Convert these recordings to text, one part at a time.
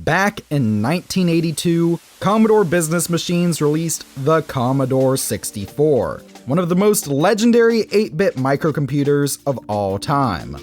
Back in 1982, Commodore Business Machines released the Commodore 64, one of the most legendary 8-bit microcomputers of all time.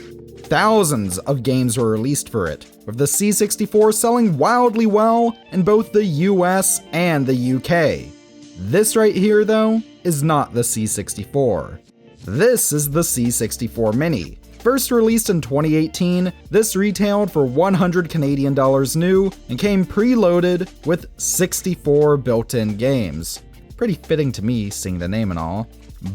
Thousands of games were released for it, with the C64 selling wildly well in both the US and the UK. This right here, though, is not the C64. This is the C64 Mini. First released in 2018, this retailed for $100 Canadian new and came preloaded with 64 built-in games. Pretty fitting to me, seeing the name and all.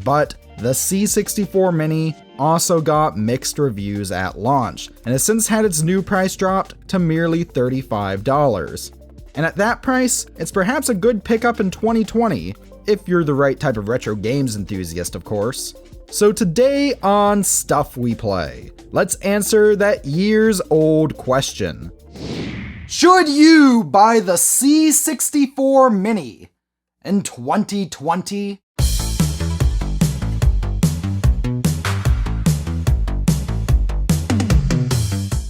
But the C64 Mini also got mixed reviews at launch, and has since had its new price dropped to merely $35. And at that price, it's perhaps a good pickup in 2020, if you're the right type of retro games enthusiast, of course. So today on Stuff We Play, let's answer that years-old question. Should you buy the C64 Mini in 2020?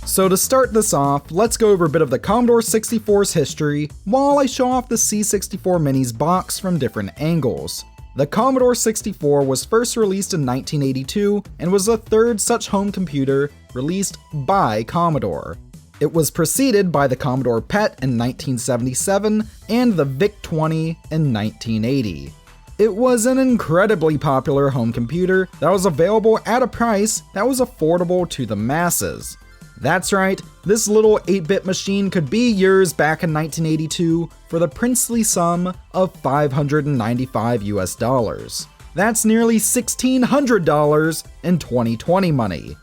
So to start this off, let's go over a bit of the Commodore 64's history while I show off the C64 Mini's box from different angles. The Commodore 64 was first released in 1982 and was the third such home computer released by Commodore. It was preceded by the Commodore PET in 1977 and the VIC-20 in 1980. It was an incredibly popular home computer that was available at a price that was affordable to the masses. That's right, this little 8-bit machine could be yours back in 1982 for the princely sum of $595 US. That's nearly $1,600 in 2020 money.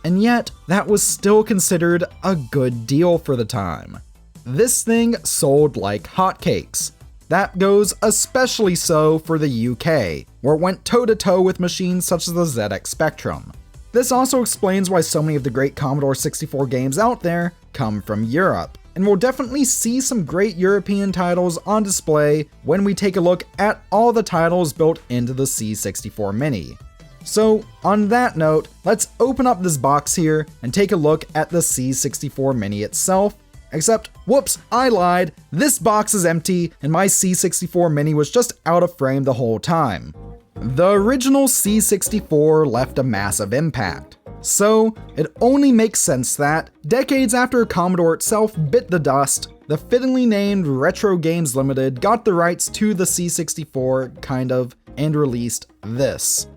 And yet, that was still considered a good deal for the time. This thing sold like hotcakes. That goes especially so for the UK, where it went toe-to-toe with machines such as the ZX Spectrum. This also explains why so many of the great Commodore 64 games out there come from Europe, and we'll definitely see some great European titles on display when we take a look at all the titles built into the C64 Mini. So on that note, let's open up this box here and take a look at the C64 Mini itself. Except, whoops, I lied, this box is empty and my C64 Mini was just out of frame the whole time. The original C64 left a massive impact, so it only makes sense that, decades after Commodore itself bit the dust, the fittingly named Retro Games Limited got the rights to the C64, kind of, and released this.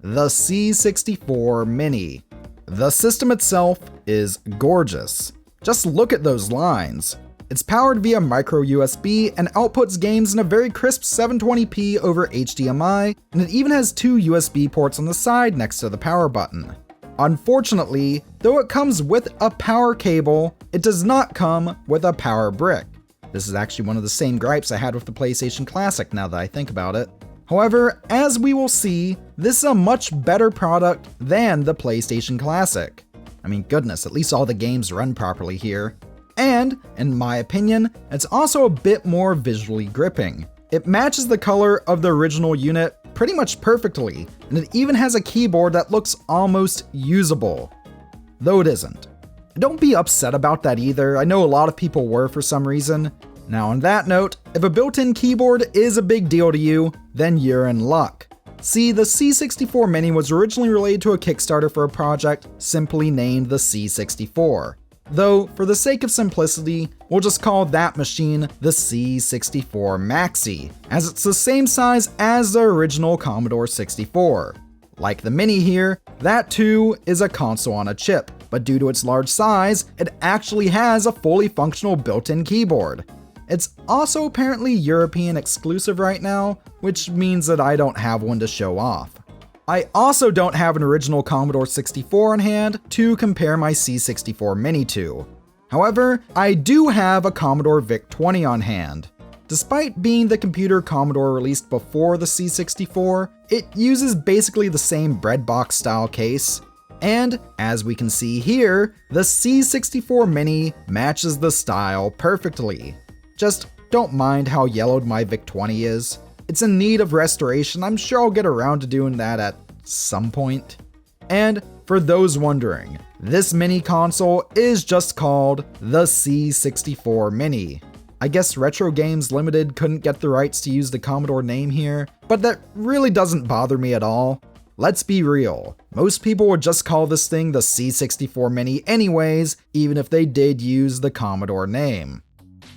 The C64 Mini. The system itself is gorgeous. Just look at those lines. It's powered via micro USB and outputs games in a very crisp 720p over HDMI, and it even has 2 USB ports on the side next to the power button. Unfortunately, though it comes with a power cable, it does not come with a power brick. This is actually one of the same gripes I had with the PlayStation Classic now that I think about it. However, as we will see, this is a much better product than the PlayStation Classic. I mean, goodness, at least all the games run properly here. And, in my opinion, it's also a bit more visually gripping. It matches the color of the original unit pretty much perfectly, and it even has a keyboard that looks almost usable. Though it isn't. Don't be upset about that either, I know a lot of people were for some reason. Now on that note, if a built-in keyboard is a big deal to you, then you're in luck. See, the C64 Mini was originally related to a Kickstarter for a project simply named the C64. Though, for the sake of simplicity, we'll just call that machine the C64 Maxi, as it's the same size as the original Commodore 64. Like the Mini here, that too is a console on a chip, but due to its large size, it actually has a fully functional built-in keyboard. It's also apparently European exclusive right now, which means that I don't have one to show off. I also don't have an original Commodore 64 in hand to compare my C64 Mini to. However, I do have a Commodore VIC-20 on hand. Despite being the computer Commodore released before the C64, it uses basically the same breadbox style case. And, as we can see here, the C64 Mini matches the style perfectly. Just don't mind how yellowed my VIC-20 is. It's in need of restoration. I'm sure I'll get around to doing that at some point. And for those wondering, This mini console is just called the C64 Mini. I guess Retro Games Limited couldn't get the rights to use the Commodore name here, but that really doesn't bother me at all. Let's be real, most people would just call this thing the C64 Mini anyways, even if they did use the Commodore name.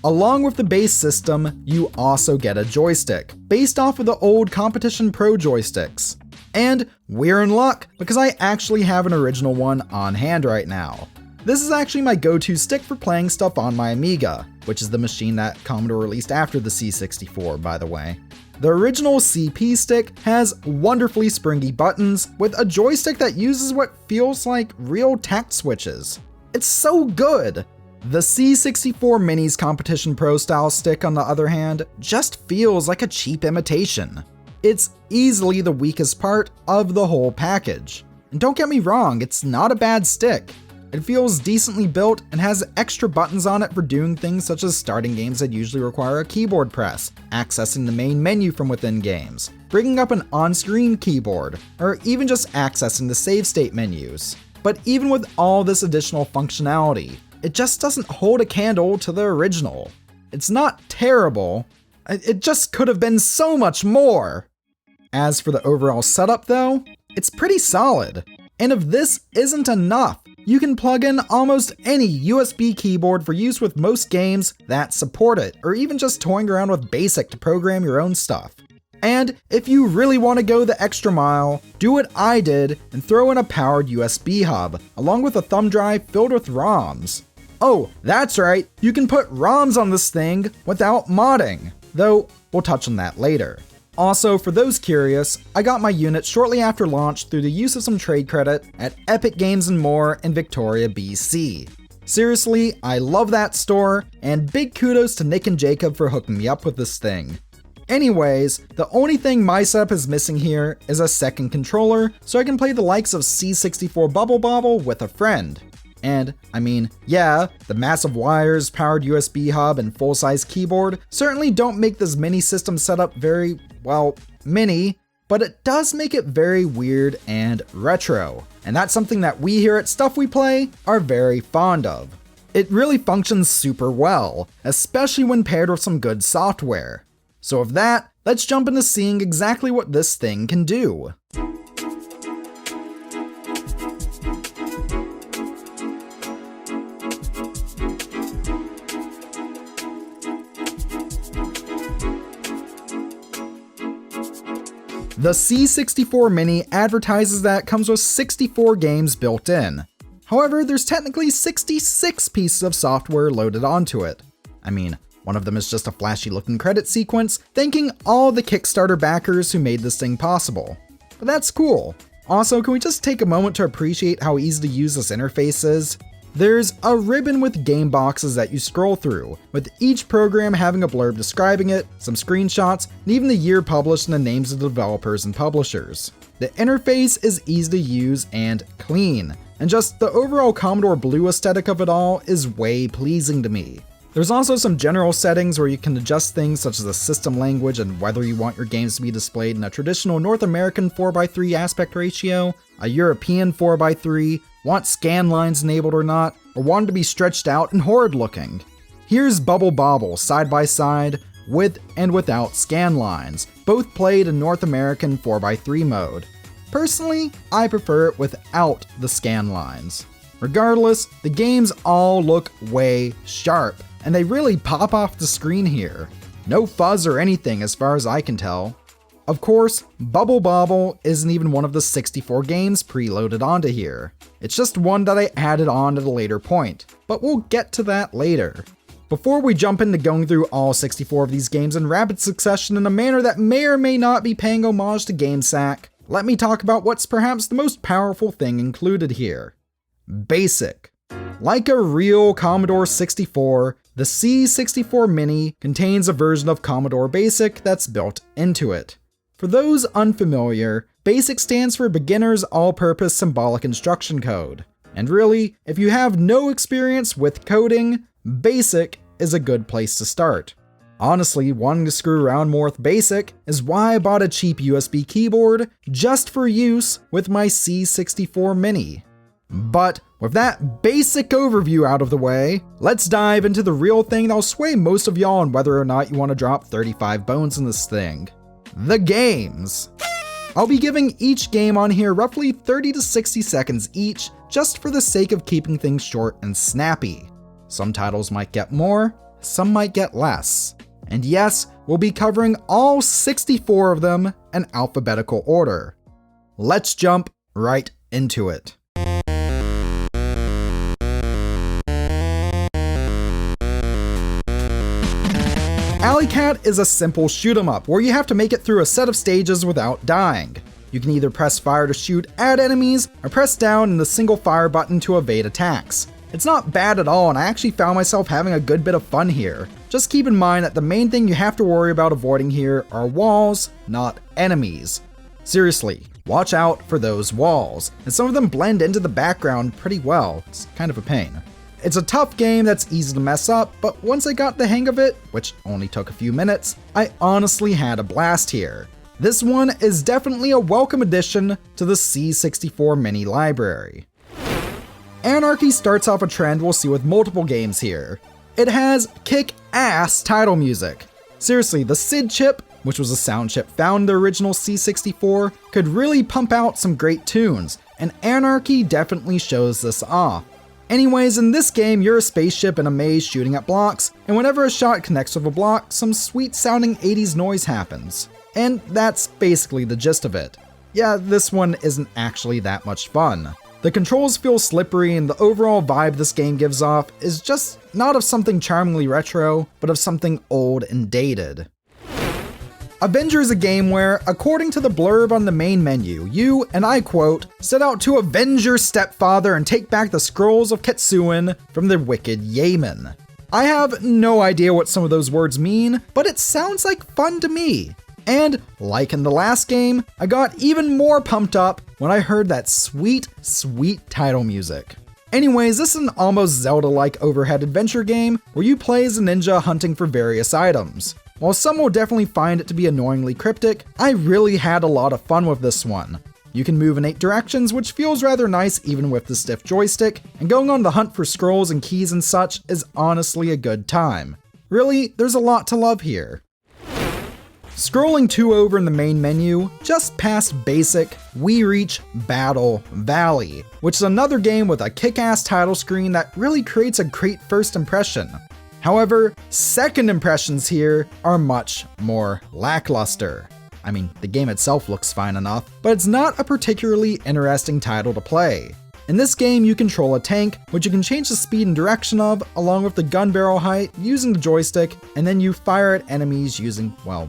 Along with the base system, you also get a joystick, based off of the old Competition Pro joysticks. And we're in luck, because I actually have an original one on hand right now. This is actually my go-to stick for playing stuff on my Amiga, which is the machine that Commodore released after the C64, by the way. The original CP stick has wonderfully springy buttons, with a joystick that uses what feels like real tact switches. It's so good! The C64 Mini's Competition Pro style stick, on the other hand, just feels like a cheap imitation. It's easily the weakest part of the whole package. And don't get me wrong, it's not a bad stick. It feels decently built and has extra buttons on it for doing things such as starting games that usually require a keyboard press, accessing the main menu from within games, bringing up an on-screen keyboard, or even just accessing the save state menus. But even with all this additional functionality, it just doesn't hold a candle to the original. It's not terrible, it just could have been so much more. As for the overall setup though, it's pretty solid. And if this isn't enough, you can plug in almost any USB keyboard for use with most games that support it, or even just toying around with BASIC to program your own stuff. And if you really want to go the extra mile, do what I did and throw in a powered USB hub, along with a thumb drive filled with ROMs. Oh, that's right, you can put ROMs on this thing without modding, though we'll touch on that later. Also, for those curious, I got my unit shortly after launch through the use of some trade credit at Epic Games and More in Victoria, BC. Seriously, I love that store, and big kudos to Nick and Jacob for hooking me up with this thing. Anyways, the only thing my setup is missing here is a second controller, so I can play the likes of C64 Bubble Bobble with a friend. And, I mean, yeah, the massive wires, powered USB hub, and full-size keyboard certainly don't make this mini system setup very, well, mini, but it does make it very weird and retro. And that's something that we here at Stuff We Play are very fond of. It really functions super well, especially when paired with some good software. So with that, let's jump into seeing exactly what this thing can do. The C64 Mini advertises that it comes with 64 games built in. However, there's technically 66 pieces of software loaded onto it. I mean, one of them is just a flashy looking credit sequence, thanking all the Kickstarter backers who made this thing possible. But that's cool. Also, can we just take a moment to appreciate how easy to use this interface is? There's a ribbon with game boxes that you scroll through, with each program having a blurb describing it, some screenshots, and even the year published and the names of the developers and publishers. The interface is easy to use and clean, and just the overall Commodore Blue aesthetic of it all is way pleasing to me. There's also some general settings where you can adjust things such as the system language and whether you want your games to be displayed in a traditional North American 4:3 aspect ratio, a European 4:3, want scan lines enabled or not, or want it to be stretched out and horrid looking. Here's Bubble Bobble side by side, with and without scan lines, both played in North American 4:3 mode. Personally, I prefer it without the scan lines. Regardless, the games all look way sharp, and they really pop off the screen here. No fuzz or anything as far as I can tell. Of course, Bubble Bobble isn't even one of the 64 games preloaded onto here. It's just one that I added on at a later point, but we'll get to that later. Before we jump into going through all 64 of these games in rapid succession in a manner that may or may not be paying homage to GameSack, let me talk about what's perhaps the most powerful thing included here. BASIC. Like a real Commodore 64, the C64 Mini contains a version of Commodore BASIC that's built into it. For those unfamiliar, BASIC stands for Beginner's All-Purpose Symbolic Instruction Code. And really, if you have no experience with coding, BASIC is a good place to start. Honestly, wanting to screw around more with BASIC is why I bought a cheap USB keyboard just for use with my C64 Mini. But with that basic overview out of the way, let's dive into the real thing that'll sway most of y'all on whether or not you want to drop 35 bones in this thing. The games. I'll be giving each game on here roughly 30 to 60 seconds each, just for the sake of keeping things short and snappy. Some titles might get more, some might get less. And yes, we'll be covering all 64 of them in alphabetical order. Let's jump right into it. Alleykat is a simple shoot 'em up where you have to make it through a set of stages without dying. You can either press fire to shoot at enemies, or press down and the single fire button to evade attacks. It's not bad at all, and I actually found myself having a good bit of fun here. Just keep in mind that the main thing you have to worry about avoiding here are walls, not enemies. Seriously, watch out for those walls, and some of them blend into the background pretty well. It's kind of a pain. It's a tough game that's easy to mess up, but once I got the hang of it, which only took a few minutes, I honestly had a blast here. This one is definitely a welcome addition to the C64 Mini library. Anarchy starts off a trend we'll see with multiple games here. It has kick-ass title music. Seriously, the SID chip, which was a sound chip found in the original C64, could really pump out some great tunes, and Anarchy definitely shows this off. Anyways, in this game, you're a spaceship in a maze shooting at blocks, and whenever a shot connects with a block, some sweet sounding 80s noise happens. And that's basically the gist of it. Yeah, this one isn't actually that much fun. The controls feel slippery, and the overall vibe this game gives off is just not of something charmingly retro, but of something old and dated. Avenger is a game where, according to the blurb on the main menu, you, and I quote, set out to avenge your stepfather and take back the scrolls of Ketsuin from the wicked Yemen. I have no idea what some of those words mean, but it sounds like fun to me. And, like in the last game, I got even more pumped up when I heard that sweet, sweet title music. Anyways, this is an almost Zelda-like overhead adventure game where you play as a ninja hunting for various items. While some will definitely find it to be annoyingly cryptic, I really had a lot of fun with this one. You can move in 8 directions, which feels rather nice even with the stiff joystick, and going on the hunt for scrolls and keys and such is honestly a good time. Really, there's a lot to love here. Scrolling 2 over in the main menu, just past basic, we reach Battle Valley, which is another game with a kick-ass title screen that really creates a great first impression. However, second impressions here are much more lackluster. I mean, the game itself looks fine enough, but it's not a particularly interesting title to play. In this game, you control a tank, which you can change the speed and direction of, along with the gun barrel height using the joystick, and then you fire at enemies using, well,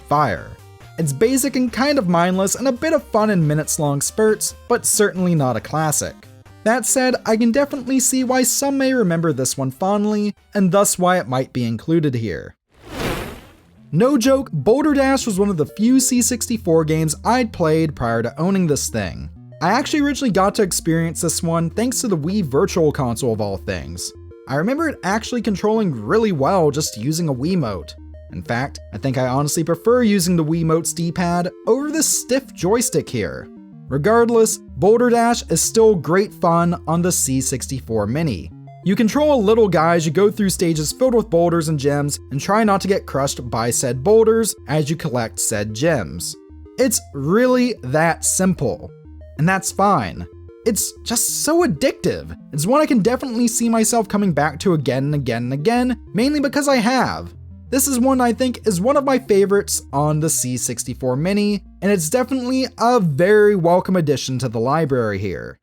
fire. It's basic and kind of mindless and a bit of fun in minutes-long spurts, but certainly not a classic. That said, I can definitely see why some may remember this one fondly, and thus why it might be included here. No joke, Boulder Dash was one of the few C64 games I'd played prior to owning this thing. I actually originally got to experience this one thanks to the Wii Virtual Console of all things. I remember it actually controlling really well just using a Wiimote. In fact, I think I honestly prefer using the Wiimote's D-pad over this stiff joystick here. Regardless, Boulder Dash is still great fun on the C64 Mini. You control a little guy as you go through stages filled with boulders and gems and try not to get crushed by said boulders as you collect said gems. It's really that simple. And that's fine. It's just so addictive. It's one I can definitely see myself coming back to again and again and again, mainly because I have. This is one I think is one of my favorites on the C64 Mini, and it's definitely a very welcome addition to the library here.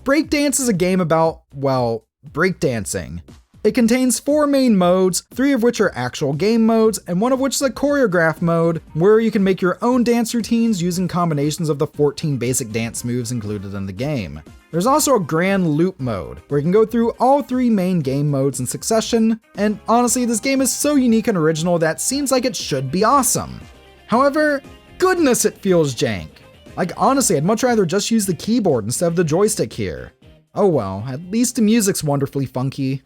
Breakdance is a game about, well, breakdancing. It contains 4 main modes, 3 of which are actual game modes, and 1 of which is a choreograph mode, where you can make your own dance routines using combinations of the 14 basic dance moves included in the game. There's also a grand loop mode, where you can go through all 3 main game modes in succession, and honestly, this game is so unique and original that it seems like it should be awesome. However, goodness it feels jank. Like honestly, I'd much rather just use the keyboard instead of the joystick here. Oh well, at least the music's wonderfully funky.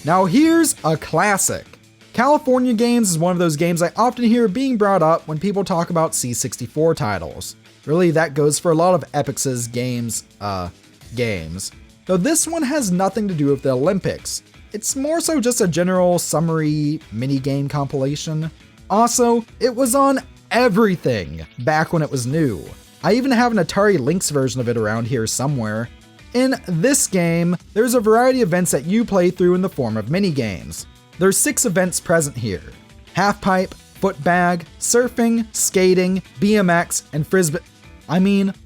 Now here's a classic. California Games is one of those games I often hear being brought up when people talk about C64 titles. Really, that goes for a lot of Epix's games. Though this one has nothing to do with the Olympics. It's more so just a general summary minigame compilation. Also, it was on everything back when it was new. I even have an Atari Lynx version of it around here somewhere. In this game, there's a variety of events that you play through in the form of minigames. There's 6 events present here: halfpipe, footbag, surfing, skating, BMX, and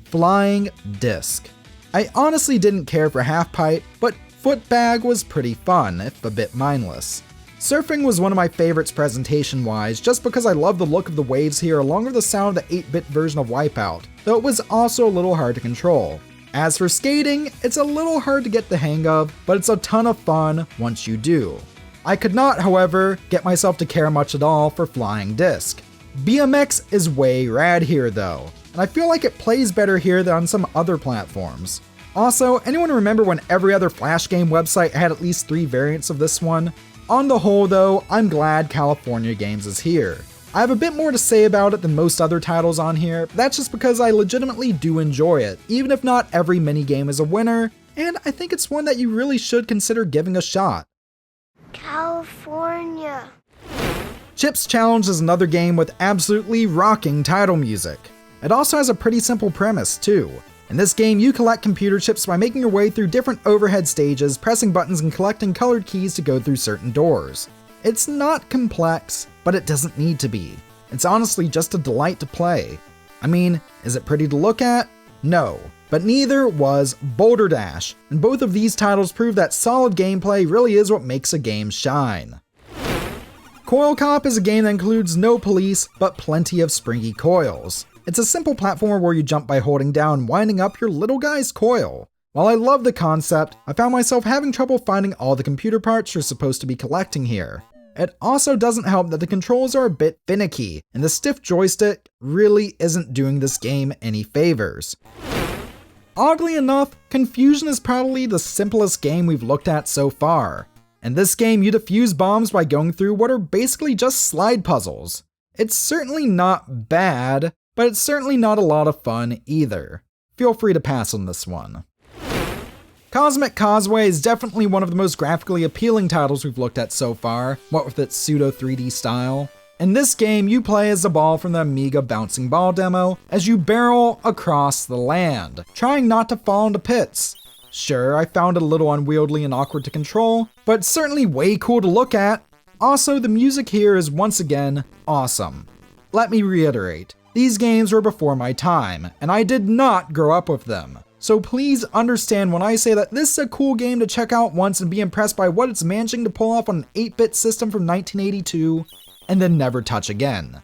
flying disc. I honestly didn't care for halfpipe, but footbag was pretty fun, if a bit mindless. Surfing was one of my favorites presentation-wise, just because I love the look of the waves here along with the sound of the 8-bit version of Wipeout, though it was also a little hard to control. As for skating, it's a little hard to get the hang of, but it's a ton of fun once you do. I could not, however, get myself to care much at all for flying disc. BMX is way rad here though, and I feel like it plays better here than on some other platforms. Also, anyone remember when every other Flash game website had at least 3 variants of this one? On the whole though, I'm glad California Games is here. I have a bit more to say about it than most other titles on here, but that's just because I legitimately do enjoy it, even if not every minigame is a winner, and I think it's one that you really should consider giving a shot. California. Chips Challenge is another game with absolutely rocking title music. It also has a pretty simple premise too. In this game, you collect computer chips by making your way through different overhead stages, pressing buttons and collecting colored keys to go through certain doors. It's not complex, but it doesn't need to be. It's honestly just a delight to play. I mean, is it pretty to look at? No, but neither was Boulder Dash, and both of these titles prove that solid gameplay really is what makes a game shine. Coil Cop is a game that includes no police, but plenty of springy coils. It's a simple platformer where you jump by holding down and winding up your little guy's coil. While I love the concept, I found myself having trouble finding all the computer parts you're supposed to be collecting here. It also doesn't help that the controls are a bit finicky, and the stiff joystick really isn't doing this game any favors. Oddly enough, Confuzion is probably the simplest game we've looked at so far. In this game, you defuse bombs by going through what are basically just slide puzzles. It's certainly not bad, but it's certainly not a lot of fun either. Feel free to pass on this one. Cosmic Causeway is definitely one of the most graphically appealing titles we've looked at so far, what with its pseudo 3D style. In this game, you play as the ball from the Amiga Bouncing Ball demo as you barrel across the land, trying not to fall into pits. Sure, I found it a little unwieldy and awkward to control, but it's certainly way cool to look at. Also, the music here is once again awesome. Let me reiterate, these games were before my time, and I did not grow up with them. So please understand when I say that this is a cool game to check out once and be impressed by what it's managing to pull off on an 8-bit system from 1982, and then never touch again.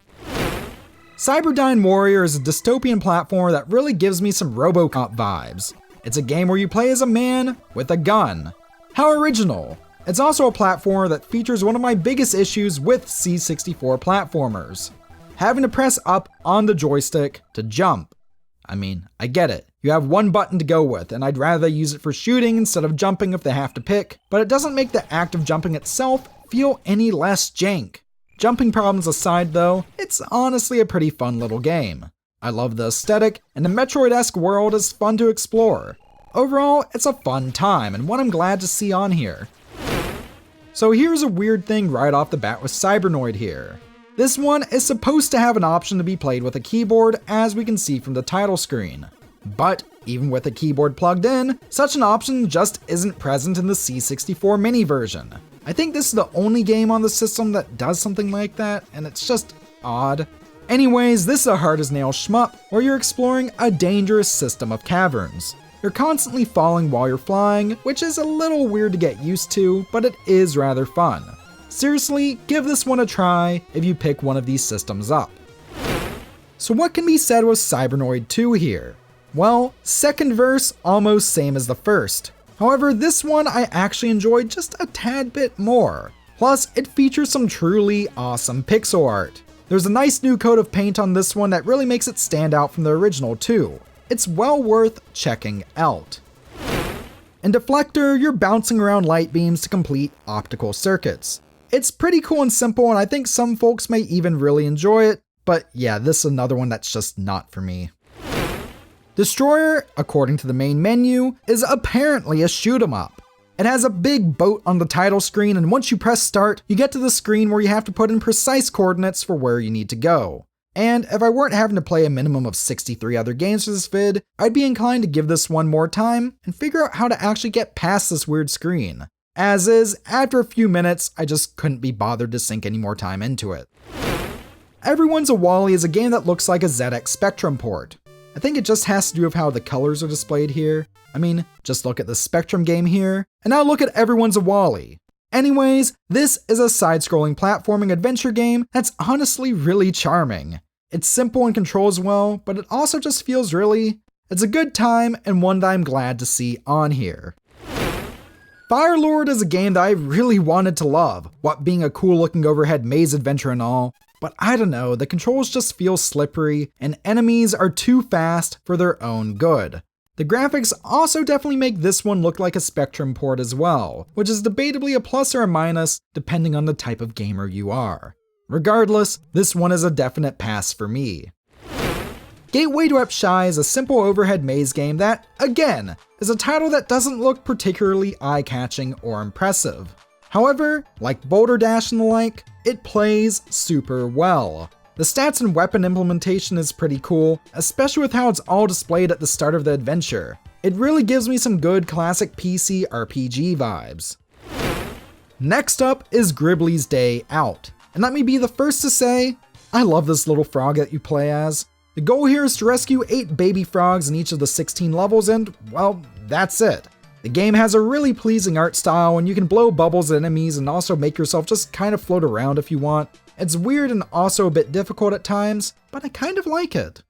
Cyberdyne Warrior is a dystopian platformer that really gives me some RoboCop vibes. It's a game where you play as a man with a gun. How original! It's also a platformer that features one of my biggest issues with C64 platformers: having to press up on the joystick to jump. I mean, I get it. You have one button to go with, and I'd rather use it for shooting instead of jumping if they have to pick, but it doesn't make the act of jumping itself feel any less jank. Jumping problems aside though, it's honestly a pretty fun little game. I love the aesthetic, and the Metroid-esque world is fun to explore. Overall, it's a fun time, and one I'm glad to see on here. So here's a weird thing right off the bat with Cybernoid here. This one is supposed to have an option to be played with a keyboard, as we can see from the title screen. But even with a keyboard plugged in, such an option just isn't present in the C64 Mini version. I think this is the only game on the system that does something like that, and it's just odd. Anyways, this is a hard-as-nails shmup where you're exploring a dangerous system of caverns. You're constantly falling while you're flying, which is a little weird to get used to, but it is rather fun. Seriously, give this one a try if you pick one of these systems up. So what can be said with Cybernoid 2 here? Well, second verse almost same as the first. However, this one I actually enjoyed just a tad bit more. Plus, it features some truly awesome pixel art. There's a nice new coat of paint on this one that really makes it stand out from the original too. It's well worth checking out. In Deflektor, you're bouncing around light beams to complete optical circuits. It's pretty cool and simple, and I think some folks may even really enjoy it, but yeah, this is another one that's just not for me. Destroyer, according to the main menu, is apparently a shoot 'em up. It has a big boat on the title screen, and once you press start, you get to the screen where you have to put in precise coordinates for where you need to go. And if I weren't having to play a minimum of 63 other games for this vid, I'd be inclined to give this one more time and figure out how to actually get past this weird screen. As is, after a few minutes, I just couldn't be bothered to sink any more time into it. Everyone's a Wally is a game that looks like a ZX Spectrum port. I think it just has to do with how the colors are displayed here. I mean, just look at the Spectrum game here, and now look at Everyone's a Wally. Anyways, this is a side-scrolling platforming adventure game that's honestly really charming. It's simple and controls well, but it also just feels it's a good time and one that I'm glad to see on here. Firelord is a game that I really wanted to love, what being a cool looking overhead maze adventure and all, but I don't know, the controls just feel slippery and enemies are too fast for their own good. The graphics also definitely make this one look like a Spectrum port as well, which is debatably a plus or a minus depending on the type of gamer you are. Regardless, this one is a definite pass for me. Gateway to Apshai is a simple overhead maze game that, again, is a title that doesn't look particularly eye-catching or impressive. However, like Boulder Dash and the like, it plays super well. The stats and weapon implementation is pretty cool, especially with how it's all displayed at the start of the adventure. It really gives me some good classic PC RPG vibes. Next up is Gribbly's Day Out. And let me be the first to say, I love this little frog that you play as. The goal here is to rescue 8 baby frogs in each of the 16 levels and, well, that's it. The game has a really pleasing art style and you can blow bubbles at enemies and also make yourself just kind of float around if you want. It's weird and also a bit difficult at times, but I kind of like it.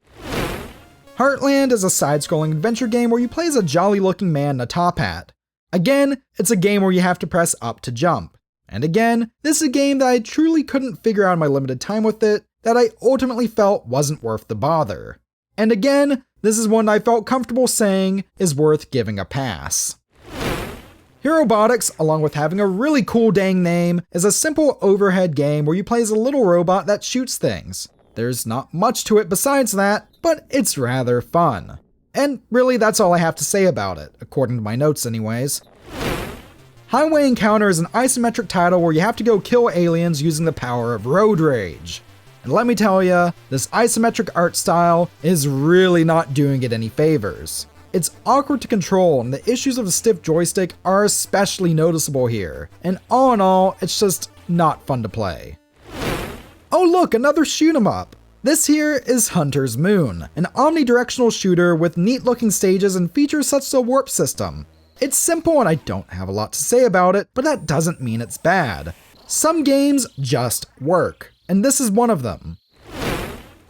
Heartland is a side-scrolling adventure game where you play as a jolly-looking man in a top hat. Again, it's a game where you have to press up to jump. And again, this is a game that I truly couldn't figure out in my limited time with it, that I ultimately felt wasn't worth the bother. And again, this is one I felt comfortable saying is worth giving a pass. Herobotix, along with having a really cool dang name, is a simple overhead game where you play as a little robot that shoots things. There's not much to it besides that, but it's rather fun. And really that's all I have to say about it, according to my notes anyways. Highway Encounter is an isometric title where you have to go kill aliens using the power of road rage. And let me tell ya, this isometric art style is really not doing it any favors. It's awkward to control and the issues of the stiff joystick are especially noticeable here, and all in all, it's just not fun to play. Oh look, another shoot 'em up! This here is Hunter's Moon, an omnidirectional shooter with neat looking stages and features such as a warp system. It's simple and I don't have a lot to say about it, but that doesn't mean it's bad. Some games just work, and this is one of them.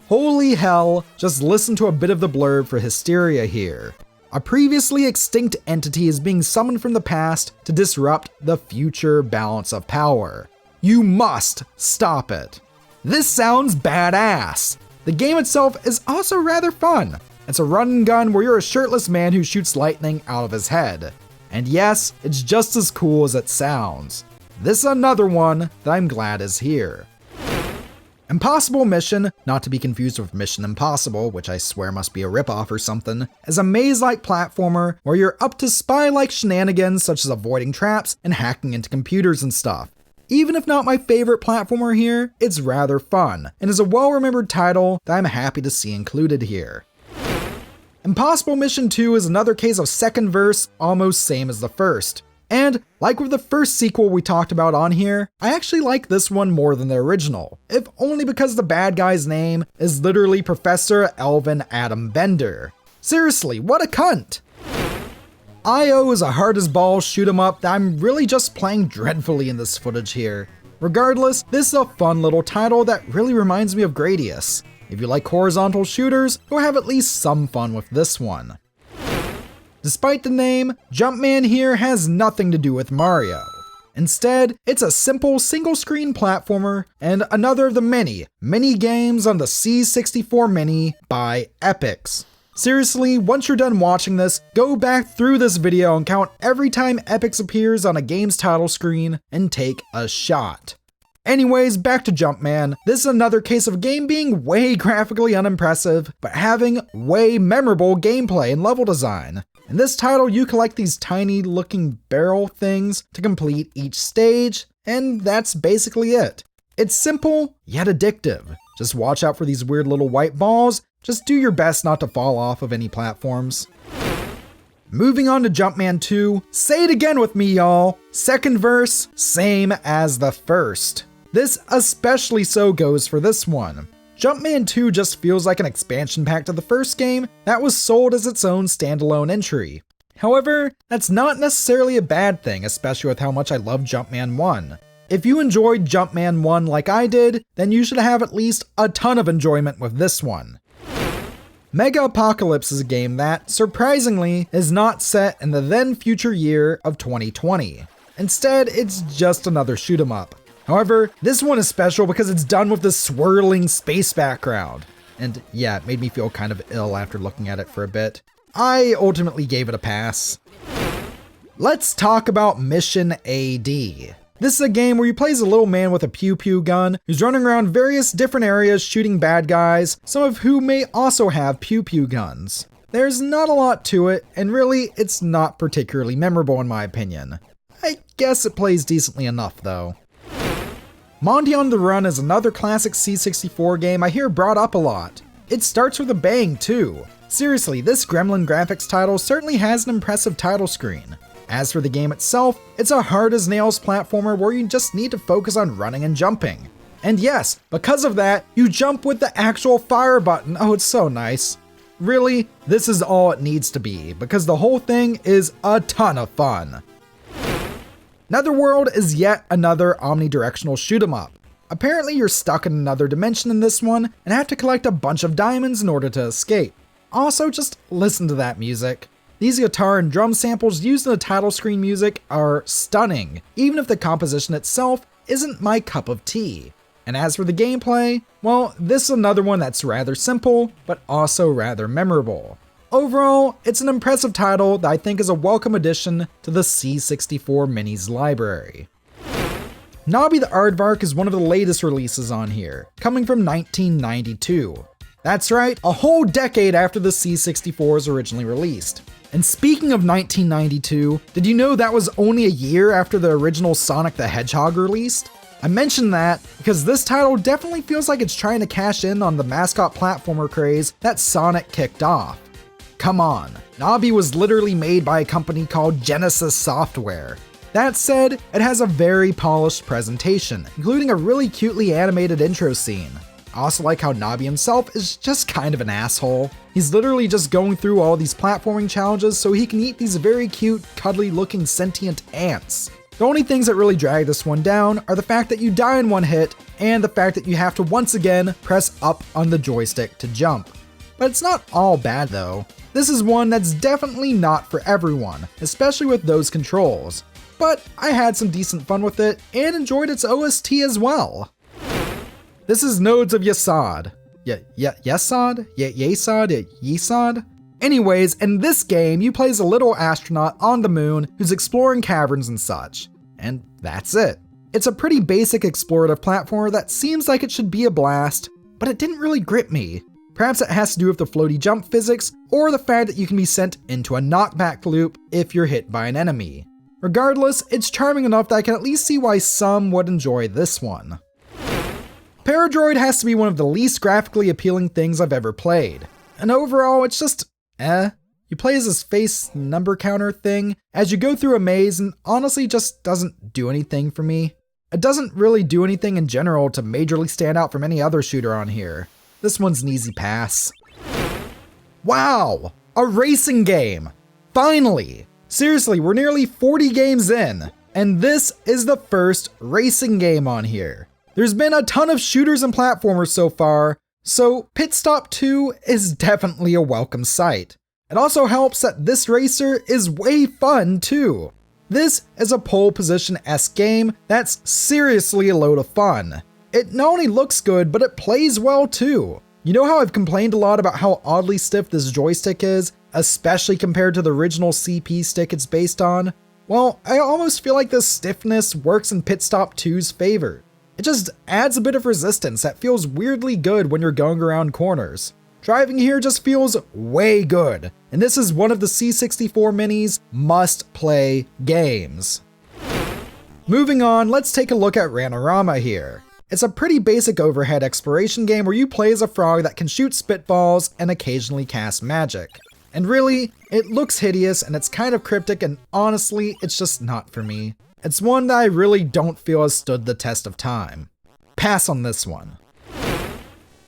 Holy hell, just listen to a bit of the blurb for Hysteria here. A previously extinct entity is being summoned from the past to disrupt the future balance of power. You must stop it. This sounds badass. The game itself is also rather fun. It's a run and gun where you're a shirtless man who shoots lightning out of his head. And yes, it's just as cool as it sounds. This is another one that I'm glad is here. Impossible Mission, not to be confused with Mission Impossible, which I swear must be a ripoff or something, is a maze-like platformer where you're up to spy-like shenanigans such as avoiding traps and hacking into computers and stuff. Even if not my favorite platformer here, it's rather fun, and is a well-remembered title that I'm happy to see included here. Impossible Mission 2 is another case of second verse, almost same as the first. And, like with the first sequel we talked about on here, I actually like this one more than the original, if only because the bad guy's name is literally Professor Elvin Adam Bender. Seriously, what a cunt! I.O. is a hard-as-balls shoot-em-up that I'm really just playing dreadfully in this footage here. Regardless, this is a fun little title that really reminds me of Gradius. If you like horizontal shooters, go have at least some fun with this one. Despite the name, Jumpman here has nothing to do with Mario. Instead, it's a simple single-screen platformer and another of the many games on the C64 Mini by Epix. Seriously, once you're done watching this, go back through this video and count every time Epix appears on a game's title screen and take a shot. Anyways, back to Jumpman. This is another case of a game being way graphically unimpressive, but having way memorable gameplay and level design. In this title, you collect these tiny looking barrel things to complete each stage, and that's basically it. It's simple, yet addictive. Just watch out for these weird little white balls, just do your best not to fall off of any platforms. Moving on to Jumpman 2, say it again with me y'all, second verse, same as the first. This especially so goes for this one. Jumpman 2 just feels like an expansion pack to the first game that was sold as its own standalone entry. However, that's not necessarily a bad thing, especially with how much I love Jumpman 1. If you enjoyed Jumpman 1 like I did, then you should have at least a ton of enjoyment with this one. Mega Apocalypse is a game that, surprisingly, is not set in the then future year of 2020. Instead, it's just another shoot 'em up. However, this one is special because it's done with this swirling space background. And yeah, it made me feel kind of ill after looking at it for a bit. I ultimately gave it a pass. Let's talk about Mission AD. This is a game where you play as a little man with a pew-pew gun who's running around various different areas shooting bad guys, some of whom may also have pew-pew guns. There's not a lot to it, and really, it's not particularly memorable in my opinion. I guess it plays decently enough though. Monty on the Run is another classic C64 game I hear brought up a lot. It starts with a bang too. Seriously, this Gremlin graphics title certainly has an impressive title screen. As for the game itself, it's a hard-as-nails platformer where you just need to focus on running and jumping. And yes, because of that, you jump with the actual fire button. Oh, it's so nice. Really, this is all it needs to be, because the whole thing is a ton of fun. Netherworld is yet another omnidirectional shoot 'em up. Apparently you're stuck in another dimension in this one, and have to collect a bunch of diamonds in order to escape. Also, just listen to that music. These guitar and drum samples used in the title screen music are stunning, even if the composition itself isn't my cup of tea. And as for the gameplay, well, this is another one that's rather simple, but also rather memorable. Overall, it's an impressive title that I think is a welcome addition to the C64 Mini's library. Nobby the Aardvark is one of the latest releases on here, coming from 1992. That's right, a whole decade after the C64 was originally released. And speaking of 1992, did you know that was only a year after the original Sonic the Hedgehog released? I mention that because this title definitely feels like it's trying to cash in on the mascot platformer craze that Sonic kicked off. Come on, Nobby was literally made by a company called Genesis Software. That said, it has a very polished presentation, including a really cutely animated intro scene. I also like how Nobby himself is just kind of an asshole. He's literally just going through all these platforming challenges so he can eat these very cute, cuddly looking sentient ants. The only things that really drag this one down are the fact that you die in one hit, and the fact that you have to once again press up on the joystick to jump. But it's not all bad though. This is one that's definitely not for everyone, especially with those controls. But I had some decent fun with it, and enjoyed its OST as well. This is Nodes of Yesod. Yesod? Yesod? Anyways, in this game, you play as a little astronaut on the moon who's exploring caverns and such. And that's it. It's a pretty basic explorative platformer that seems like it should be a blast, but it didn't really grip me. Perhaps it has to do with the floaty jump physics, or the fact that you can be sent into a knockback loop if you're hit by an enemy. Regardless, it's charming enough that I can at least see why some would enjoy this one. Paradroid has to be one of the least graphically appealing things I've ever played. And overall, it's just, You play as this face number counter thing as you go through a maze and honestly just doesn't do anything for me. It doesn't really do anything in general to majorly stand out from any other shooter on here. This one's an easy pass. Wow! A racing game! Finally! Seriously, we're nearly 40 games in, and this is the first racing game on here. There's been a ton of shooters and platformers so far, so Pitstop 2 is definitely a welcome sight. It also helps that this racer is way fun too. This is a pole position-esque game that's seriously a load of fun. It not only looks good, but it plays well too. You know how I've complained a lot about how oddly stiff this joystick is, especially compared to the original CP stick it's based on? Well, I almost feel like this stiffness works in Pitstop 2's favor. It just adds a bit of resistance that feels weirdly good when you're going around corners. Driving here just feels way good, and this is one of the C64 Mini's must-play games. Moving on, let's take a look at Ranarama here. It's a pretty basic overhead exploration game where you play as a frog that can shoot spitballs and occasionally cast magic. And really, it looks hideous and it's kind of cryptic, and honestly, it's just not for me. It's one that I really don't feel has stood the test of time. Pass on this one.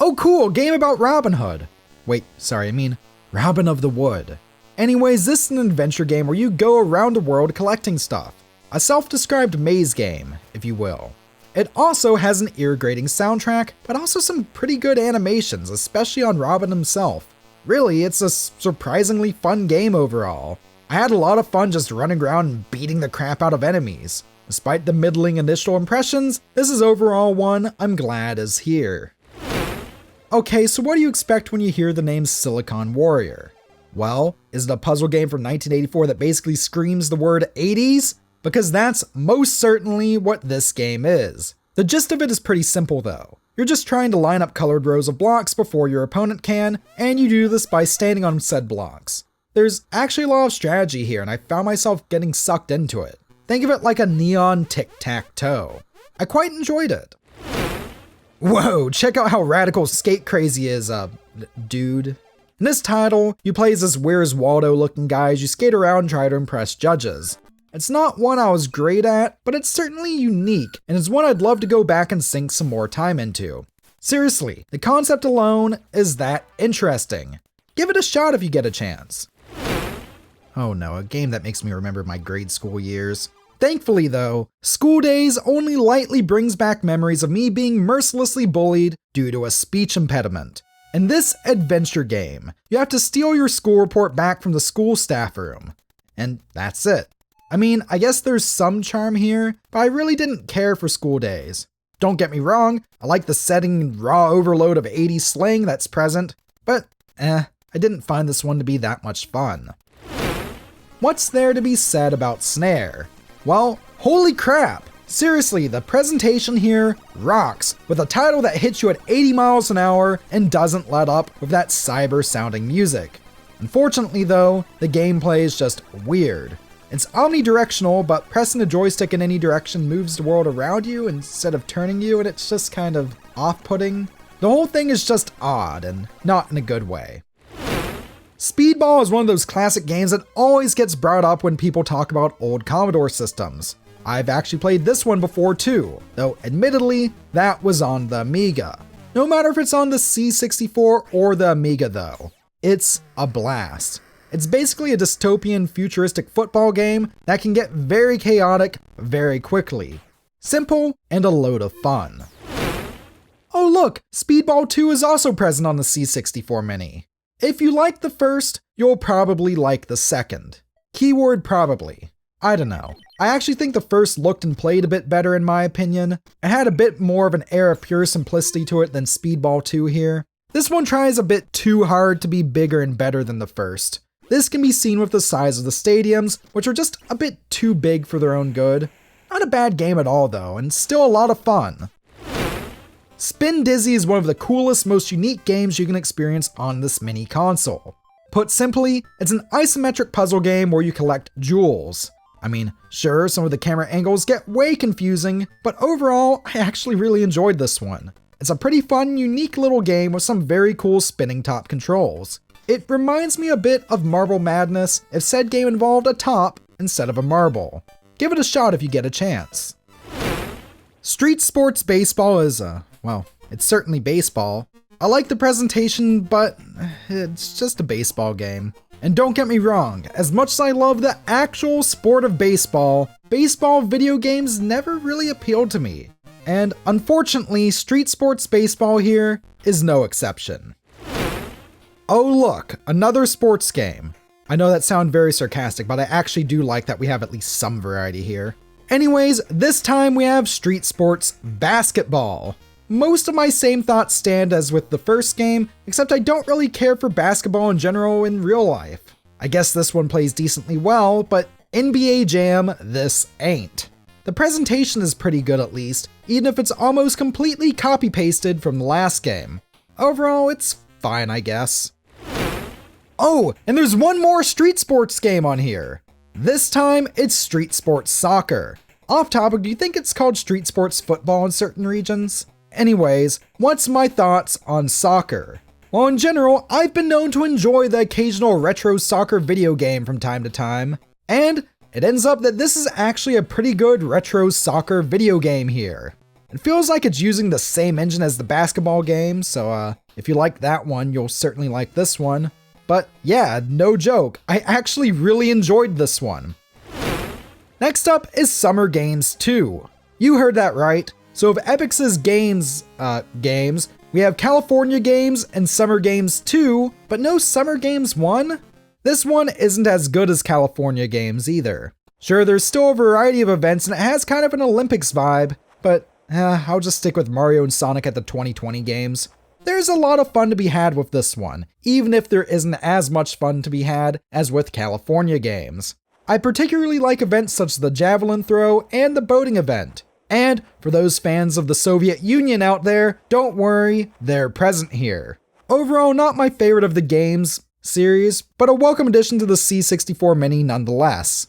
Oh cool, game about Robin Hood. Wait, sorry, I mean Robin of the Wood. Anyways, this is an adventure game where you go around the world collecting stuff. A self-described maze game, if you will. It also has an ear-grating soundtrack, but also some pretty good animations, especially on Robin himself. Really, it's a surprisingly fun game overall. I had a lot of fun just running around and beating the crap out of enemies. Despite the middling initial impressions, this is overall one I'm glad is here. Okay, so what do you expect when you hear the name Cyberdyne Warrior? Well, is it a puzzle game from 1984 that basically screams the word 80s? Because that's most certainly what this game is. The gist of it is pretty simple though. You're just trying to line up colored rows of blocks before your opponent can, and you do this by standing on said blocks. There's actually a lot of strategy here, and I found myself getting sucked into it. Think of it like a neon tic-tac-toe. I quite enjoyed it. Whoa, check out how radical skate crazy is, dude. In this title, you play as this Where's Waldo looking guy as you skate around and try to impress judges. It's not one I was great at, but it's certainly unique, and is one I'd love to go back and sink some more time into. Seriously, the concept alone is that interesting. Give it a shot if you get a chance. Oh no, a game that makes me remember my grade school years. Thankfully though, Skool Daze only lightly brings back memories of me being mercilessly bullied due to a speech impediment. In this adventure game, you have to steal your school report back from the school staff room. And that's it. I mean, I guess there's some charm here, but I really didn't care for Skool Daze. Don't get me wrong, I like the setting and raw overload of 80s slang that's present, but I didn't find this one to be that much fun. What's there to be said about Snare? Well, holy crap! Seriously, the presentation here rocks, with a title that hits you at 80 miles an hour and doesn't let up with that cyber-sounding music. Unfortunately though, the gameplay is just weird. It's omnidirectional, but pressing the joystick in any direction moves the world around you instead of turning you, and it's just kind of off-putting. The whole thing is just odd, and not in a good way. Speedball is one of those classic games that always gets brought up when people talk about old Commodore systems. I've actually played this one before too, though admittedly, that was on the Amiga. No matter if it's on the C64 or the Amiga though, it's a blast. It's basically a dystopian futuristic football game that can get very chaotic very quickly. Simple and a load of fun. Oh look, Speedball 2 is also present on the C64 Mini. If you like the first, you'll probably like the second. Keyword probably. I don't know. I actually think the first looked and played a bit better in my opinion. It had a bit more of an air of pure simplicity to it than Speedball 2 here. This one tries a bit too hard to be bigger and better than the first. This can be seen with the size of the stadiums, which are just a bit too big for their own good. Not a bad game at all though, and still a lot of fun. Spin Dizzy is one of the coolest, most unique games you can experience on this mini console. Put simply, it's an isometric puzzle game where you collect jewels. I mean, sure, some of the camera angles get way confusing, but overall, I actually really enjoyed this one. It's a pretty fun, unique little game with some very cool spinning top controls. It reminds me a bit of Marble Madness if said game involved a top instead of a marble. Give it a shot if you get a chance. Street Sports Baseball is, well, it's certainly baseball. I like the presentation, but it's just a baseball game. And don't get me wrong, as much as I love the actual sport of baseball video games never really appealed to me. And unfortunately, Street Sports Baseball here is no exception. Oh look, another sports game. I know that sounds very sarcastic, but I actually do like that we have at least some variety here. Anyways, this time we have Street Sports Basketball. Most of my same thoughts stand as with the first game, except I don't really care for basketball in general in real life. I guess this one plays decently well, but NBA Jam this ain't. The presentation is pretty good at least, even if it's almost completely copy-pasted from the last game. Overall, it's fine, I guess. Oh, and there's one more Street Sports game on here. This time, it's Street Sports Soccer. Off topic, do you think it's called Street Sports Football in certain regions? Anyways, what's my thoughts on soccer? Well, in general, I've been known to enjoy the occasional retro soccer video game from time to time, and it ends up that this is actually a pretty good retro soccer video game here. It feels like it's using the same engine as the basketball game, so if you like that one, you'll certainly like this one. But yeah, no joke, I actually really enjoyed this one. Next up is Summer Games 2. You heard that right. So of Epic's games, we have California Games and Summer Games 2, but no Summer Games 1? This one isn't as good as California Games either. Sure, there's still a variety of events and it has kind of an Olympics vibe, but I'll just stick with Mario and Sonic at the 2020 games. There's a lot of fun to be had with this one, even if there isn't as much fun to be had as with California Games. I particularly like events such as the javelin throw and the boating event. And for those fans of the Soviet Union out there, don't worry, they're present here. Overall, not my favorite of the games series, but a welcome addition to the C64 Mini nonetheless.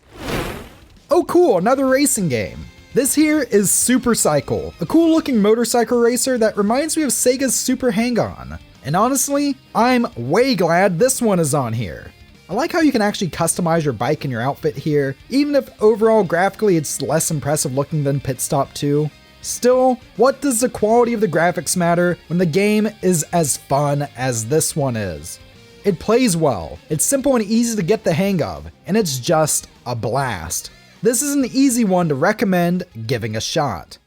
Oh cool, another racing game. This here is Super Cycle, a cool looking motorcycle racer that reminds me of Sega's Super Hang-On. And honestly, I'm way glad this one is on here. I like how you can actually customize your bike and your outfit here, even if overall graphically it's less impressive looking than Pitstop 2. Still, what does the quality of the graphics matter when the game is as fun as this one is? It plays well, it's simple and easy to get the hang of, and it's just a blast. This is an easy one to recommend giving a shot.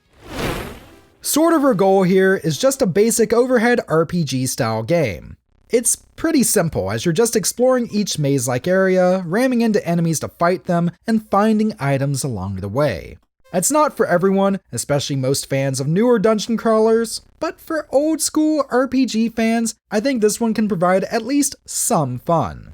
Sword of Regoel here is just a basic overhead RPG style game. It's pretty simple as you're just exploring each maze-like area, ramming into enemies to fight them, and finding items along the way. It's not for everyone, especially most fans of newer dungeon crawlers, but for old school RPG fans, I think this one can provide at least some fun.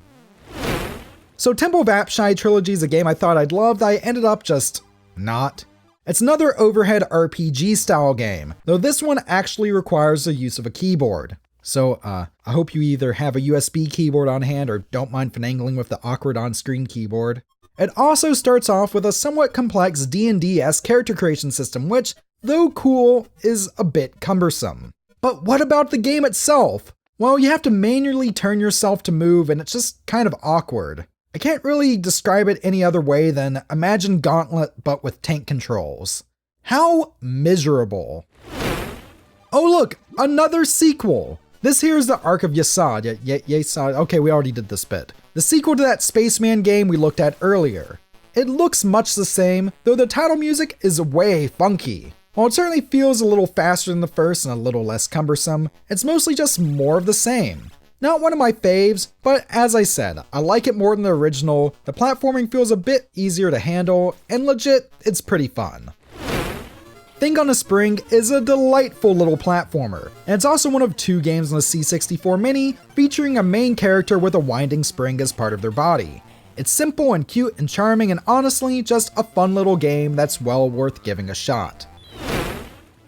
So Temple of Apshai Trilogy is a game I thought I'd love that I ended up just not. It's another overhead RPG style game, though this one actually requires the use of a keyboard. So I hope you either have a USB keyboard on hand or don't mind finagling with the awkward on-screen keyboard. It also starts off with a somewhat complex D&D-esque character creation system, which, though cool, is a bit cumbersome. But what about the game itself? Well, you have to manually turn yourself to move and it's just kind of awkward. I can't really describe it any other way than imagine Gauntlet but with tank controls. How miserable. Oh look, another sequel! This here is the Arc of Yesod. Yesod. Okay, we already did this bit. The sequel to that Spaceman game we looked at earlier. It looks much the same, though the title music is way funky. While it certainly feels a little faster than the first and a little less cumbersome, it's mostly just more of the same. Not one of my faves, but as I said, I like it more than the original, the platforming feels a bit easier to handle, and legit, it's pretty fun. Thing on a Spring is a delightful little platformer, and it's also one of 2 games on the C64 Mini featuring a main character with a winding spring as part of their body. It's simple and cute and charming and honestly just a fun little game that's well worth giving a shot.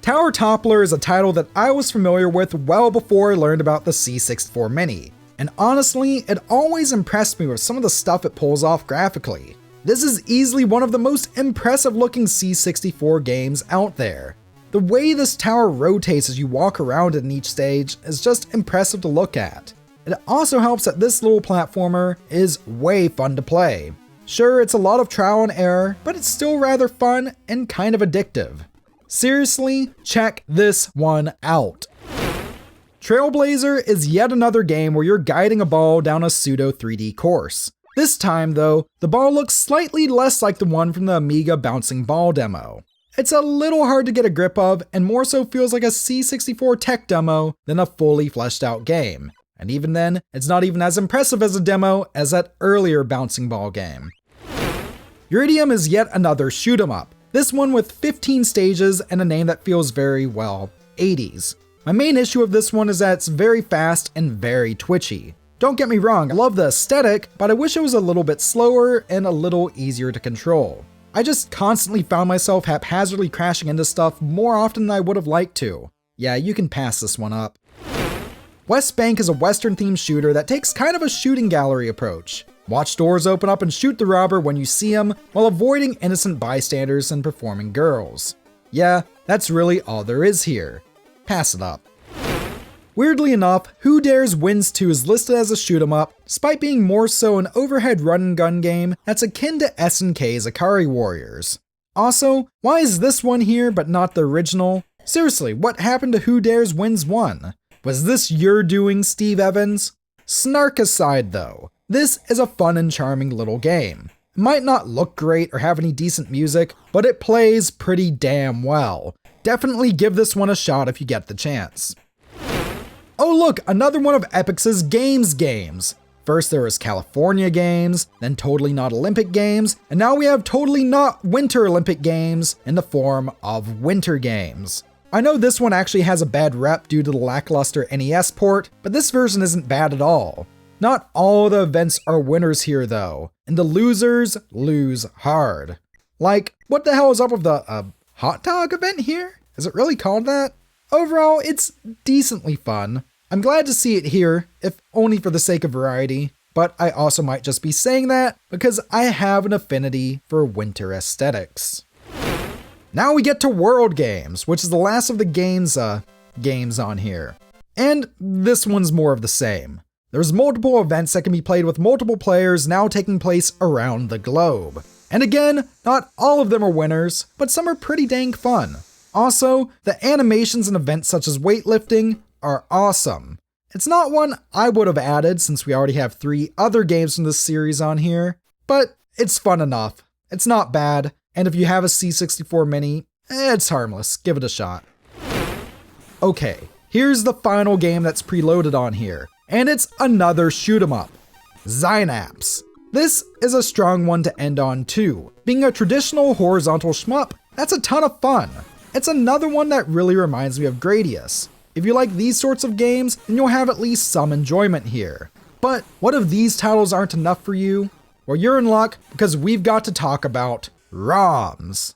Tower Toppler is a title that I was familiar with well before I learned about the C64 Mini, and honestly, it always impressed me with some of the stuff it pulls off graphically. This is easily one of the most impressive looking C64 games out there. The way this tower rotates as you walk around it in each stage is just impressive to look at. It also helps that this little platformer is way fun to play. Sure, it's a lot of trial and error, but it's still rather fun and kind of addictive. Seriously, check this one out. Trailblazer is yet another game where you're guiding a ball down a pseudo 3D course. This time though, the ball looks slightly less like the one from the Amiga bouncing ball demo. It's a little hard to get a grip of and more so feels like a C64 tech demo than a fully fleshed out game. And even then, it's not even as impressive as a demo as that earlier bouncing ball game. Uridium is yet another shoot 'em up. This one with 15 stages and a name that feels very, well, 80s. My main issue of this one is that it's very fast and very twitchy. Don't get me wrong, I love the aesthetic, but I wish it was a little bit slower and a little easier to control. I just constantly found myself haphazardly crashing into stuff more often than I would have liked to. Yeah, you can pass this one up. West Bank is a Western-themed shooter that takes kind of a shooting gallery approach. Watch doors open up and shoot the robber when you see him, while avoiding innocent bystanders and performing girls. Yeah, that's really all there is here. Pass it up. Weirdly enough, Who Dares Wins 2 is listed as a shoot-'em-up, despite being more so an overhead run-and-gun game that's akin to SNK's Ikari Warriors. Also, why is this one here but not the original? Seriously, what happened to Who Dares Wins 1? Was this your doing, Steve Evans? Snark aside though, this is a fun and charming little game. It might not look great or have any decent music, but it plays pretty damn well. Definitely give this one a shot if you get the chance. Oh look, another one of Epyx's games. First there was California Games, then Totally Not Olympic Games, and now we have Totally Not Winter Olympic Games in the form of Winter Games. I know this one actually has a bad rep due to the lackluster NES port, but this version isn't bad at all. Not all the events are winners here though, and the losers lose hard. Like, what the hell is up with the hot dog event here? Is it really called that? Overall, it's decently fun. I'm glad to see it here, if only for the sake of variety, but I also might just be saying that because I have an affinity for winter aesthetics. Now we get to World Games, which is the last of the games on here. And this one's more of the same. There's multiple events that can be played with multiple players now taking place around the globe. And again, not all of them are winners, but some are pretty dang fun. Also, the animations in events such as weightlifting are awesome. It's not one I would have added since we already have 3 other games from this series on here, but it's fun enough. It's not bad. And if you have a C64 Mini, it's harmless, give it a shot. Okay, here's the final game that's preloaded on here, and it's another shoot 'em up, Synapse. This is a strong one to end on too. Being a traditional horizontal shmup, that's a ton of fun. It's another one that really reminds me of Gradius. If you like these sorts of games, then you'll have at least some enjoyment here. But what if these titles aren't enough for you? Well, you're in luck because we've got to talk about ROMs.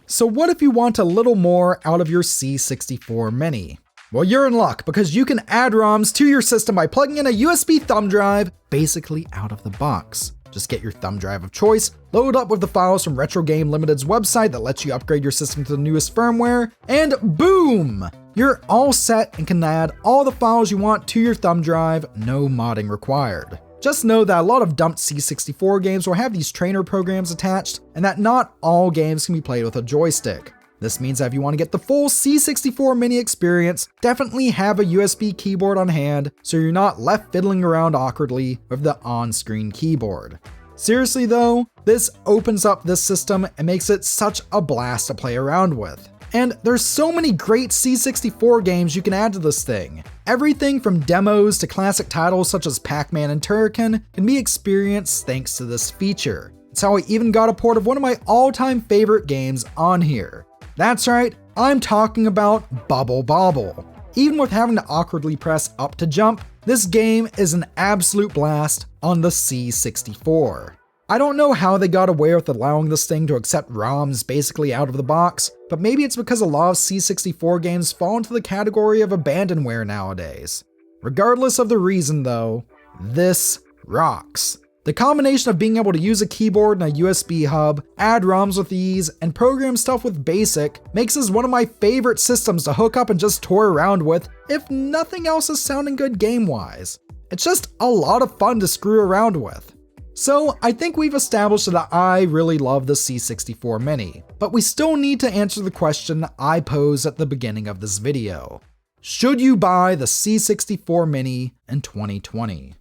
So what if you want a little more out of your C64 Mini? Well, you're in luck because you can add ROMs to your system by plugging in a USB thumb drive, basically out of the box. Just get your thumb drive of choice, load up with the files from Retro Game Limited's website that lets you upgrade your system to the newest firmware, and boom! You're all set and can add all the files you want to your thumb drive, no modding required. Just know that a lot of dumped C64 games will have these trainer programs attached, and that not all games can be played with a joystick. This means that if you want to get the full C64 Mini experience, definitely have a USB keyboard on hand so you're not left fiddling around awkwardly with the on-screen keyboard. Seriously though, this opens up this system and makes it such a blast to play around with. And there's so many great C64 games you can add to this thing. Everything from demos to classic titles such as Pac-Man and Turrican can be experienced thanks to this feature. It's how I even got a port of one of my all-time favorite games on here. That's right, I'm talking about Bubble Bobble. Even with having to awkwardly press up to jump, this game is an absolute blast on the C64. I don't know how they got away with allowing this thing to accept ROMs basically out of the box, but maybe it's because a lot of C64 games fall into the category of abandonware nowadays. Regardless of the reason though, this rocks. The combination of being able to use a keyboard and a USB hub, add ROMs with ease, and program stuff with BASIC makes this one of my favorite systems to hook up and just toy around with if nothing else is sounding good game-wise. It's just a lot of fun to screw around with. So I think we've established that I really love the C64 Mini, but we still need to answer the question I posed at the beginning of this video. Should you buy the C64 Mini in 2020?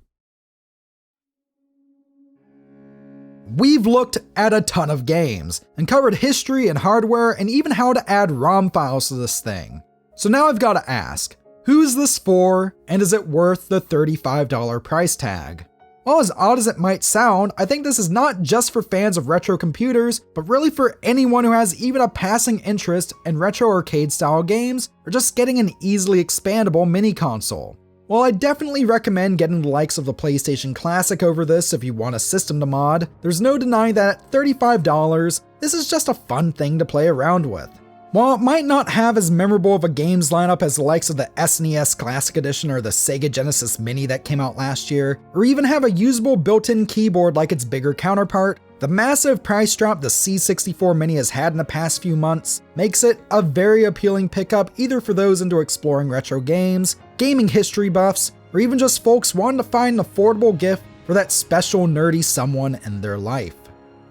We've looked at a ton of games and covered history and hardware and even how to add ROM files to this thing. So now I've got to ask, who's this for and is it worth the $35 price tag? Well, as odd as it might sound, I think this is not just for fans of retro computers, but really for anyone who has even a passing interest in retro arcade style games or just getting an easily expandable mini console. While I definitely recommend getting the likes of the PlayStation Classic over this if you want a system to mod, there's no denying that at $35, this is just a fun thing to play around with. While it might not have as memorable of a games lineup as the likes of the SNES Classic Edition or the Sega Genesis Mini that came out last year, or even have a usable built-in keyboard like its bigger counterpart, the massive price drop the C64 Mini has had in the past few months makes it a very appealing pickup either for those into exploring retro games, gaming history buffs, or even just folks wanting to find an affordable gift for that special nerdy someone in their life.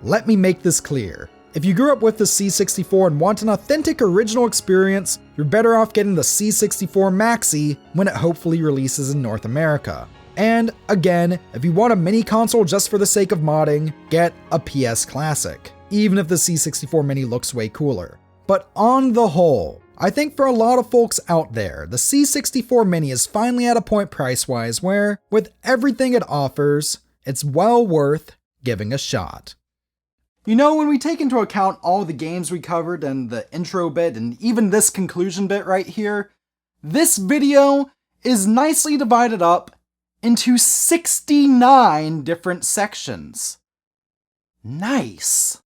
Let me make this clear. If you grew up with the C64 and want an authentic original experience, you're better off getting the C64 Maxi when it hopefully releases in North America. And again, if you want a mini console just for the sake of modding, get a PS Classic, even if the C64 Mini looks way cooler. But on the whole, I think for a lot of folks out there, the C64 Mini is finally at a point price-wise where, with everything it offers, it's well worth giving a shot. You know, when we take into account all the games we covered and the intro bit and even this conclusion bit right here, this video is nicely divided up into 69 different sections. Nice.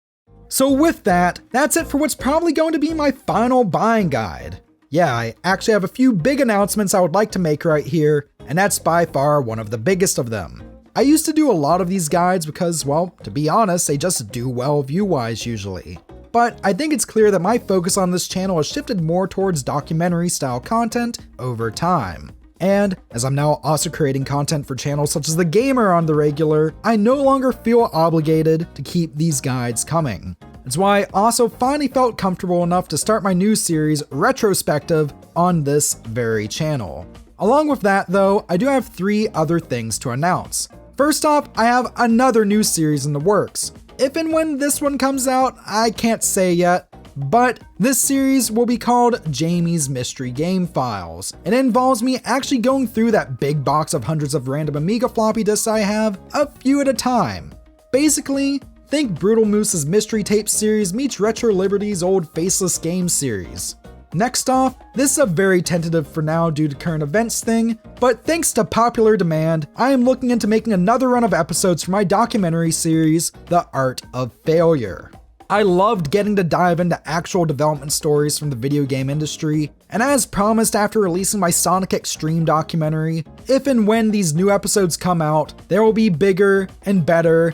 So with that, that's it for what's probably going to be my final buying guide. Yeah, I actually have a few big announcements I would like to make right here, and that's by far one of the biggest of them. I used to do a lot of these guides because, well, to be honest, they just do well view-wise usually. But I think it's clear that my focus on this channel has shifted more towards documentary-style content over time. And as I'm now also creating content for channels such as The Gamer on the regular, I no longer feel obligated to keep these guides coming. That's why I also finally felt comfortable enough to start my new series, Retrospective, on this very channel. Along with that though, I do have 3 other things to announce. First off, I have another new series in the works. If and when this one comes out, I can't say yet, but this series will be called Jamie's Mystery Game Files. It involves me actually going through that big box of hundreds of random Amiga floppy disks I have, a few at a time. Basically, think Brutal Moose's Mystery Tape series meets Retro Liberty's old Faceless Games series. Next off, this is a very tentative for now due to current events thing, but thanks to popular demand, I am looking into making another run of episodes for my documentary series, The Art of Failure. I loved getting to dive into actual development stories from the video game industry, and as promised after releasing my Sonic Extreme documentary, if and when these new episodes come out, they will be bigger and better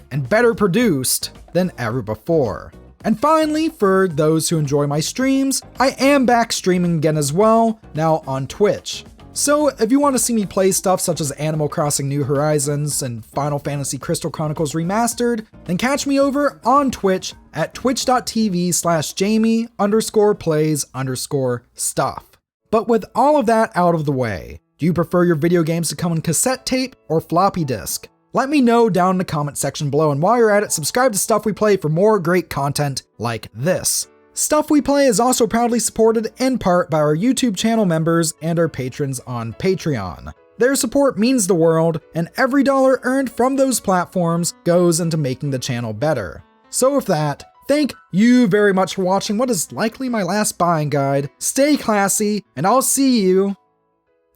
produced than ever before. And finally, for those who enjoy my streams, I am back streaming again as well, now on Twitch. So if you want to see me play stuff such as Animal Crossing New Horizons and Final Fantasy Crystal Chronicles Remastered, then catch me over on Twitch at twitch.tv/Jamie_plays_stuff. But with all of that out of the way, do you prefer your video games to come in cassette tape or floppy disk? Let me know down in the comment section below, and while you're at it, subscribe to Stuff We Play for more great content like this. Stuff We Play is also proudly supported in part by our YouTube channel members and our patrons on Patreon. Their support means the world, and every dollar earned from those platforms goes into making the channel better. So with that, thank you very much for watching what is likely my last buying guide. Stay classy, and I'll see you,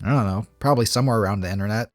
I don't know, probably somewhere around the internet.